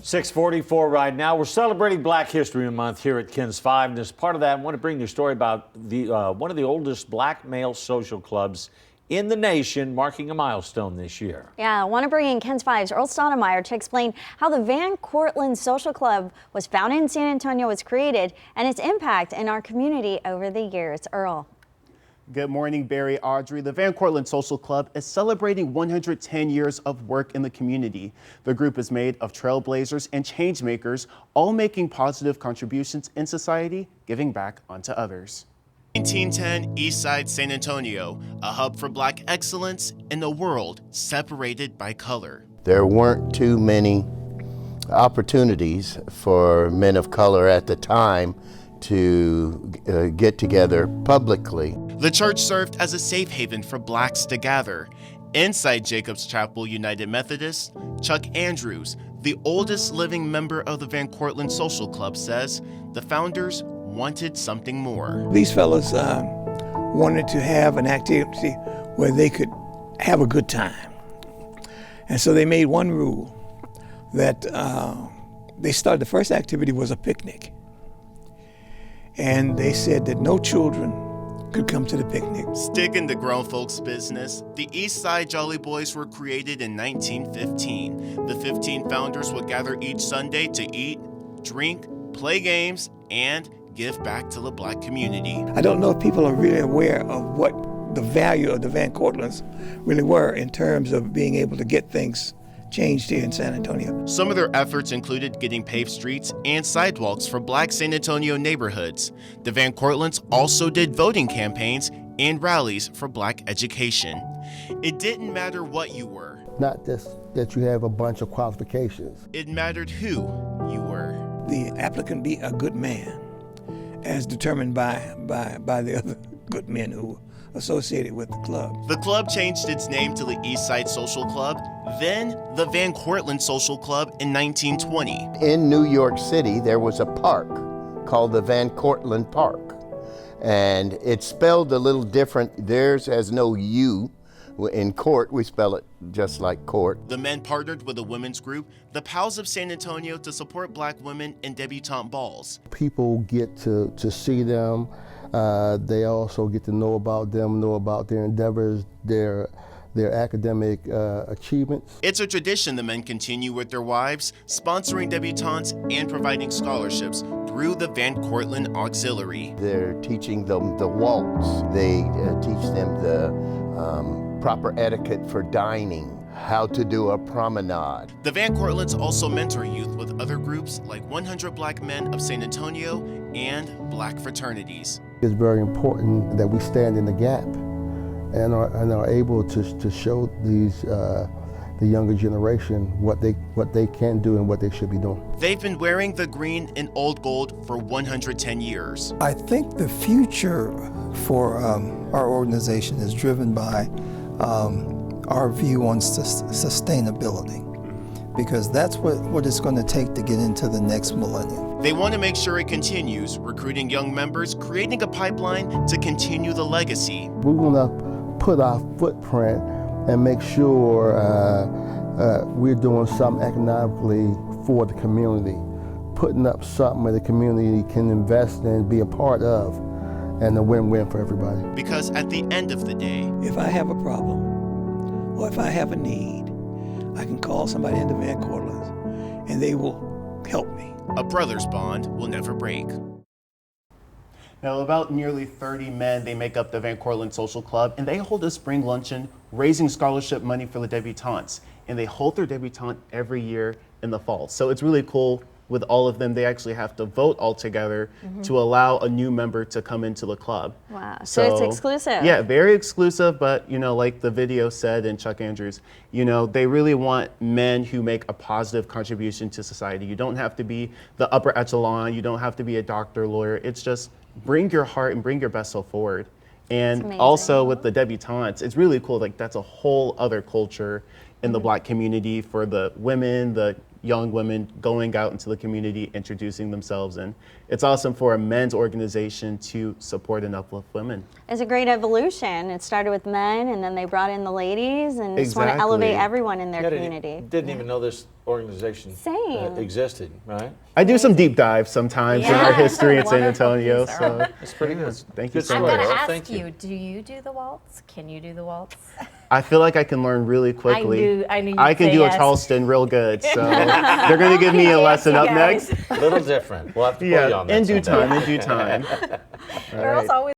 6:44 right now. We're celebrating Black History Month here at KENS 5, and as part of that, I want to bring you a story about one of the oldest black male social clubs in the nation, marking a milestone this year. Yeah, I want to bring in KENS 5's Earl Stoudemire to explain how the Courtlandt Social Club was founded in San Antonio, was created, and its impact in our community over the years. Earl. Good morning, Barry, Audrey. The Courtlandt Social Club is celebrating 110 years of work in the community. The group is made of trailblazers and change makers, all making positive contributions in society, giving back onto others. 1910 Eastside San Antonio, a hub for Black excellence in a world separated by color. There weren't too many opportunities for men of color at the time to get together publicly. The church served as a safe haven for Blacks to gather. Inside Jacob's Chapel United Methodist, Chuck Andrews, the oldest living member of the Courtlandt Social Club, says the founders wanted something more. These fellas wanted to have an activity where they could have a good time. And so they made one rule that the first activity was a picnic. And they said that no children could come to the picnic. Sticking to grown folks' business, the East Side Jolly Boys were created in 1915. The 15 founders would gather each Sunday to eat, drink, play games, and give back to the Black community. I don't know if people are really aware of what the value of the Courtlandts really were in terms of being able to get things changed here in San Antonio. Some of their efforts included getting paved streets and sidewalks for Black San Antonio neighborhoods. The Courtlandts also did voting campaigns and rallies for Black education. It didn't matter what you were. Not just that you have a bunch of qualifications. It mattered who you were. The applicant be a good man, as determined by the other good men who associated with the club. The club changed its name to the East Side Social Club, then the Courtlandt Social Club in 1920. In New York City, there was a park called the Courtlandt Park. And it's spelled a little different. Theirs has no U. In court, we spell it just like court. The men partnered with a women's group, the Pals of San Antonio, to support Black women in debutante balls. People get to see them. They also get to know about them, know about their endeavors, their academic achievements. It's a tradition the men continue with their wives, sponsoring debutantes and providing scholarships through the Courtlandt Auxiliary. They're teaching them the waltz. They teach them the proper etiquette for dining, how to do a promenade. The Courtlandts also mentor youth with other groups like 100 Black Men of San Antonio and Black fraternities. It's very important that we stand in the gap and are able to show the younger generation what they can do and what they should be doing. They've been wearing the green and old gold for 110 years. I think the future for our organization is driven by our view on sustainability, because that's what it's going to take to get into the next millennium. They want to make sure it continues, recruiting young members, creating a pipeline to continue the legacy. We want to put our footprint and make sure we're doing something economically for the community, putting up something that the community can invest in, be a part of, and a win-win for everybody. Because at the end of the day, if I have a problem or if I have a need, I can call somebody in the Courtlandt and they will help me. A brother's bond will never break. Now, about nearly 30 men, they make up the Courtlandt Social Club, and they hold a spring luncheon raising scholarship money for the debutantes. And they hold their debutante every year in the fall. So it's really cool. With all of them, they actually have to vote all together to allow a new member to come into the club. Wow, so it's exclusive. Yeah, very exclusive, but like the video said, and Chuck Andrews, they really want men who make a positive contribution to society. You don't have to be the upper echelon, you don't have to be a doctor, lawyer. It's just bring your heart and bring your best self forward. And also with the debutantes, it's really cool, that's a whole other culture in the Black community for the women, the young women going out into the community, introducing themselves, and it's awesome for a men's organization to support and uplift women. It's a great evolution. It started with men, and then they brought in the ladies, and just want to Exactly. elevate everyone in their Yeah, community. Didn't even know this organization Same. existed, right? I do some deep dives sometimes in our Yeah, history in San wonderful Antonio, piece, so That's pretty good. thank you Good so I'm story, much. going to Earl. ask Thank you. you, do you do the waltz? Can you do the waltz? I feel like I can learn really quickly. I knew you'd I can say do yes. a Charleston real good, so they're going to give me a lesson up next. A little different. We'll have to put you Yeah, on that in due someday. time, in due time. Girls always